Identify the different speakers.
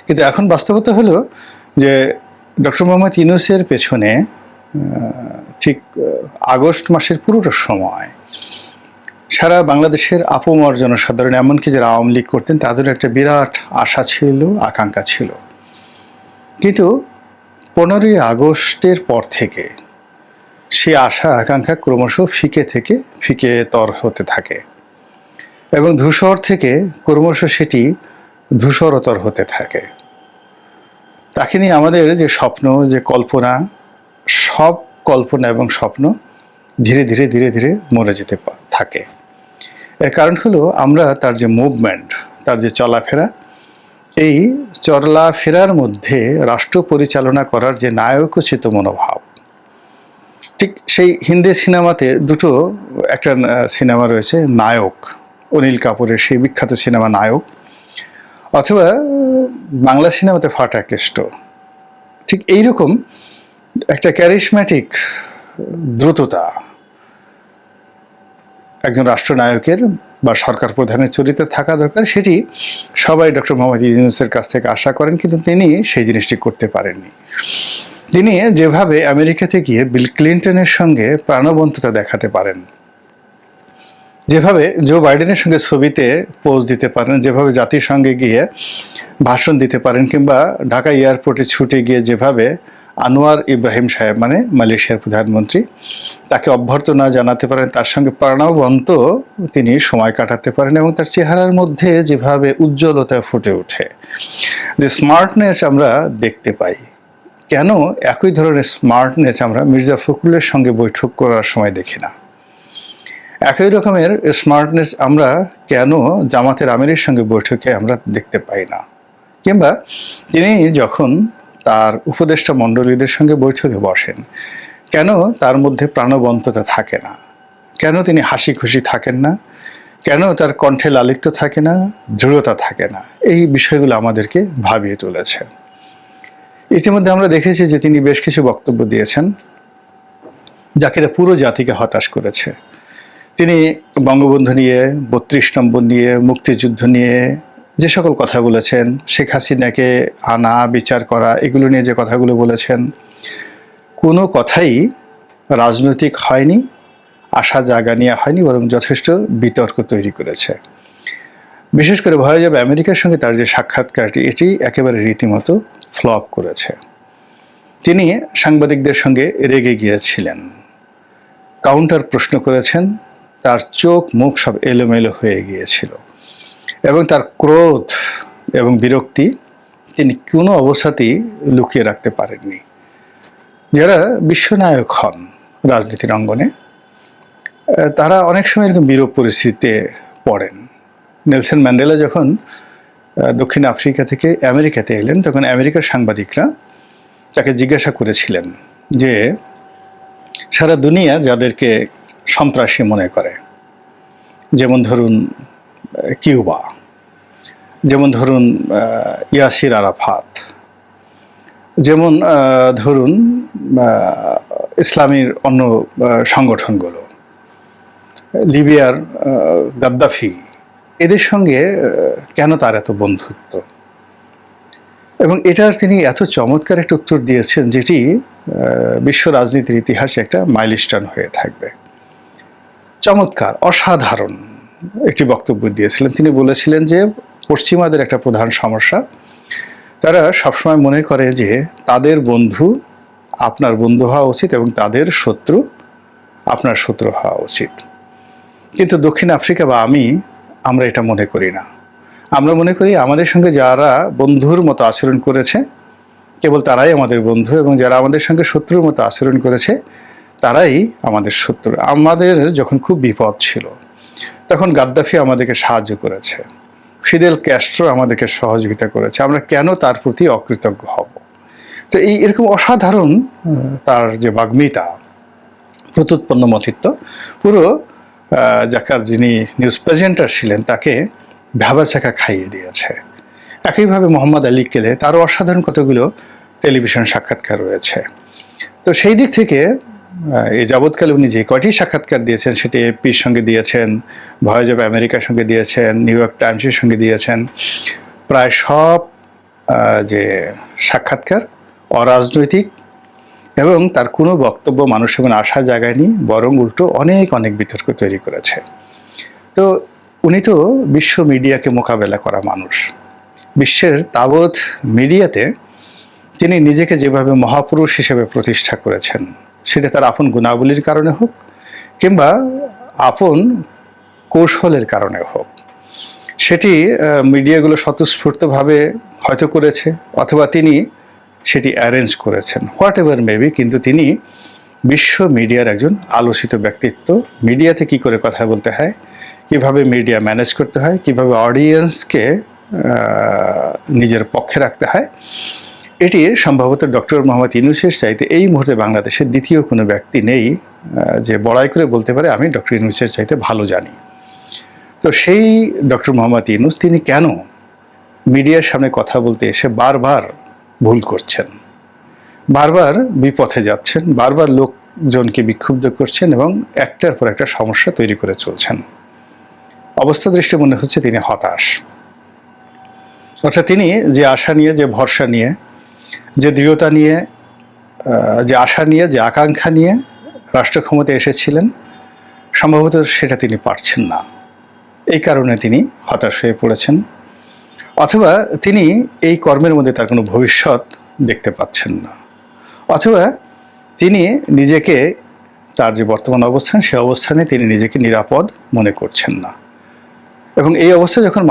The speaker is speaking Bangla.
Speaker 1: কিন্তু এখন বাস্তবতা হলো যে ডক্টর মোহাম্মদ ইউনূসের পেছনে ঠিক আগস্ট মাসের পুরোটা সময় সারা বাংলাদেশের আপামর জনসাধারণ, এমনকি যারা আওয়ামী লীগ করতেন, তাদের একটা বিরাট আশা ছিল, আকাঙ্ক্ষা ছিল। কিন্তু 15ই আগস্টের পর থেকে সেই আশা আকাঙ্ক্ষা ক্রমশ ফিকে থেকে ফিকেতর হতে থাকে এবং ধূসর থেকে ক্রমশ সেটি ধূসরতর হতে থাকে। তাকে নিয়ে আমাদের যে স্বপ্ন, যে কল্পনা, সব কল্পনা এবং স্বপ্ন ধীরে ধীরে ধীরে ধীরে মরে যেতে থাকে। এর কারণ হলো আমরা তার যে মুভমেন্ট, তার যে চলাফেরা, এই চলাফেরার মধ্যে রাষ্ট্র পরিচালনা করার যে নায়কোচিত মনোভাব। ঠিক সেই হিন্দি সিনেমাতে একটা সিনেমা রয়েছে নায়ক, অনিল কাপুরের সেই বিখ্যাত সিনেমা নায়ক, অথবা বাংলা সিনেমাতে ফাটা কেষ্ট। ঠিক এইরকম একটা ক্যারিশম্যাটিক দ্রুততা একজন রাষ্ট্রনায়কের বা সরকার প্রধানের চরিত্রে থাকা দরকার। সেটি সবাই ডক্টর মোহাম্মদ ইউনূসের কাছ থেকে আশা করেন, কিন্তু তিনি সেই জিনিসটি করতে পারেননি। তিনি যেভাবে আমেরিকাতে গিয়ে বিল ক্লিন্টনের সঙ্গে প্রাণবন্ততা দেখাতে পারেন, যেভাবে জো বাইডেনের সঙ্গে ছবিতে পোজ দিতে পারেন, যেভাবে জাতিসংঘে গিয়ে ভাষণ দিতে পারেন, কিংবা ঢাকা এয়ারপোর্টে ছুটে গিয়ে যেভাবে আনোয়ার ইব্রাহিম সাহেব, মানে মালয়েশিয়ার প্রধানমন্ত্রী, তাকে অভ্যর্থনা জানাতে পারেন, তার সঙ্গে প্রাণবন্ত তিনি সময় কাটাতে পারেন, এবং তার চেহারার মধ্যে যেভাবে উজ্জ্বলতা ফুটে ওঠে, যে স্মার্টনেস আমরা দেখতে পাই। কেন একই ধরনের স্মার্টনেস আমরা মির্জা ফখরুলের সঙ্গে বৈঠক করার সময় দেখি না? একই রকমের স্মার্টনেস আমরা কেন জামাতের আমিরের সঙ্গে বৈঠকে আমরা দেখতে পাই না? কিংবা তিনি যখন তার উপদেষ্টা মণ্ডলীদের সঙ্গে বৈঠকে বসেন, কেন তার মধ্যে প্রাণবন্ততা থাকে না? কেন তিনি হাসি খুশি থাকেন না? কেন তার কণ্ঠে লালিত্য থাকে না, দৃঢ়তা থাকে না? এই বিষয়গুলো আমাদেরকে ভাবিয়ে তুলেছে। ইতিমধ্যে আমরা দেখেছি যে তিনি বেশ কিছু বক্তব্য দিয়েছেন যাকে পুরো জাতিকে হতাশ করেছে। তিনি বঙ্গবন্ধু নিয়ে, 32 নম্বর নিয়ে, মুক্তিযুদ্ধ নিয়ে যে সকল কথা বলেছেন, শেখ হাসিনাকে আনা, বিচার করা, এগুলো নিয়ে যে কথাগুলো বলেছেন, কোনো কথাই রাজনৈতিক হয়নি, আশা জাগা নিয়ে হয়নি, বরং যথেষ্ট বিতর্ক তৈরি করেছে। বিশেষ করে ভয় যাবে আমেরিকার সঙ্গে তার যে সাক্ষাৎকারটি, এটি একেবারে রীতিমতো ফ্লপ করেছে। তিনি সাংবাদিকদের সঙ্গে রেগে গিয়েছিলেন, কাউন্টার প্রশ্ন করেছেন, তার চোখ মুখ সব এলোমেলো হয়ে গিয়েছিল, এবং তার ক্রোধ এবং বিরক্তি তিনি কোনো অবস্থাতেই লুকিয়ে রাখতে পারেননি। যারা বিশ্বনায়ক হন রাজনীতির অঙ্গনে, তারা অনেক সময় এরকম বিরূপ পরিস্থিতিতে পড়েন। নেলসন ম্যান্ডেলা যখন দক্ষিণ আফ্রিকা থেকে আমেরিকাতে এলেন, তখন আমেরিকার সাংবাদিকরা তাকে জিজ্ঞাসা করেছিলেন যে সারা দুনিয়া যাদেরকে সন্ত্রাসী মনে করে, যেমন ধরুন কিউবা, যেমন ধরুন ইয়াসির আরাফাত, যেমন ধরুন ইসলামীর অন্য সংগঠনগুলো, লিবিয়ার গাদ্দাফি, এদের সঙ্গে কেন তার এত বন্ধুত্ব? এবং এটার তিনি এত চমৎকার একটা উত্তর দিয়েছেন, যেটি বিশ্ব রাজনীতির ইতিহাসে একটা মাইলস্টোন হয়ে থাকবে। চমৎকার, অসাধারণ একটি বক্তব্য দিয়েছিলেন। তিনি বলেছিলেন যে পশ্চিমাদের একটা প্রধান সমস্যা, তারা সবসময় মনে করে যে তাদের বন্ধু আপনার বন্ধু হওয়া উচিত এবং তাদের শত্রু আপনার শত্রু হওয়া উচিত। কিন্তু দক্ষিণ আফ্রিকা বা আমরা এটা মনে করি না। আমরা মনে করি আমাদের সঙ্গে যারা বন্ধুর মতো আচরণ করেছে কেবল তারাই আমাদের বন্ধু, এবং যারা আমাদের সঙ্গে শত্রুর মতো আচরণ করেছে তারাই আমাদের শত্রু। আমাদের যখন খুব বিপদ ছিল তখন গাদ্দাফি আমাদেরকে সাহায্য করেছে, ফিদেল ক্যাস্ট্রো আমাদেরকে সহযোগিতা করেছে, আমরা কেন তার প্রতি অকৃতজ্ঞ হব? তো এরকম অসাধারণ তার যে বাগ্মিতা, প্রত্যুৎপন্ন মতিত্ব, পুরো যাকার যিনি নিউজ প্রেজেন্টার ছিলেন তাকে ভ্যাবাচাকা খাইয়ে দিয়েছে। একইভাবে মোহাম্মদ আলী কেলে, তারও অসাধারণ কতগুলো টেলিভিশন সাক্ষাৎকার রয়েছে। তো সেই দিক থেকে এই যাবৎকালে উনি যে কয়টি সাক্ষাৎকার দিয়েছেন, সেটি এপির সঙ্গে দিয়েছেন, ভয়েস অব আমেরিকার সঙ্গে দিয়েছেন, নিউ ইয়র্ক টাইমসের সঙ্গে দিয়েছেন, প্রায় সব যে সাক্ষাৎকার অরাজনৈতিক এবং তার কোনো বক্তব্য মানুষের মনে আশা জাগায়নি, বরং উল্টো অনেক অনেক বিতর্ক তৈরি করেছে। তো উনি তো বিশ্ব মিডিয়াকে মোকাবেলা করা মানুষ। বিশ্বের তাবৎ মিডিয়াতে তিনি নিজেকে যেভাবে মহাপুরুষ হিসেবে প্রতিষ্ঠা করেছেন, সেটা তার আপন গুণাবলীর কারণে হোক কিংবা আপন কৌশলের কারণে হোক, সেটি মিডিয়াগুলো স্বতঃস্ফূর্তভাবে হয়তো করেছে অথবা তিনি সেটি অ্যারেঞ্জ করেছেন, হোয়াট এভার মেবি, কিন্তু তিনি বিশ্ব মিডিয়ার একজন আলোচিত ব্যক্তিত্ব। মিডিয়াতে কি করে কথা বলতে হয়, কিভাবে মিডিয়া ম্যানেজ করতে হয়, কিভাবে অডিয়েন্সকে নিজের পক্ষে রাখতে হয়, এটি সম্ভবত ডক্টর মোহাম্মদ ইউনূসের চাইতে এই মুহূর্তে বাংলাদেশের দ্বিতীয় কোনো ব্যক্তি নেই যে বড়াই করে বলতে পারে আমি ডক্টর ইউনূসের চাইতে ভালো জানি। তো সেই ডক্টর মোহাম্মদ ইউনূস তিনি কেন মিডিয়ার সামনে কথা বলতে এসে বারবার ভুল করছেন, বারবার বিপথে যাচ্ছেন, বারবার লোকজনকে বিক্ষুব্ধ করছেন এবং একটার পর একটা সমস্যা তৈরি করে চলছেন? অবস্থা দৃষ্টি মনে হচ্ছে তিনি হতাশ। অর্থাৎ তিনি যে আশা নিয়ে, যে ভরসা নিয়ে, যে দৃঢ়তা নিয়ে, যে আশা নিয়ে, যে আকাঙ্ক্ষা নিয়ে রাষ্ট্র ক্ষমতায় এসেছিলেন, সম্ভবত সেটা তিনি পারছেন না। এই কারণে তিনি হতাশ হয়ে পড়েছেন, অথবা তিনি এই কর্মের মধ্যে তার কোনো ভবিষ্যৎ দেখতে পাচ্ছেন না, অথবা তিনি নিজেকে, তার যে বর্তমান অবস্থান, সে অবস্থানে তিনি নিজেকে নিরাপদ মনে করছেন না। এবং এই অবস্থা যখন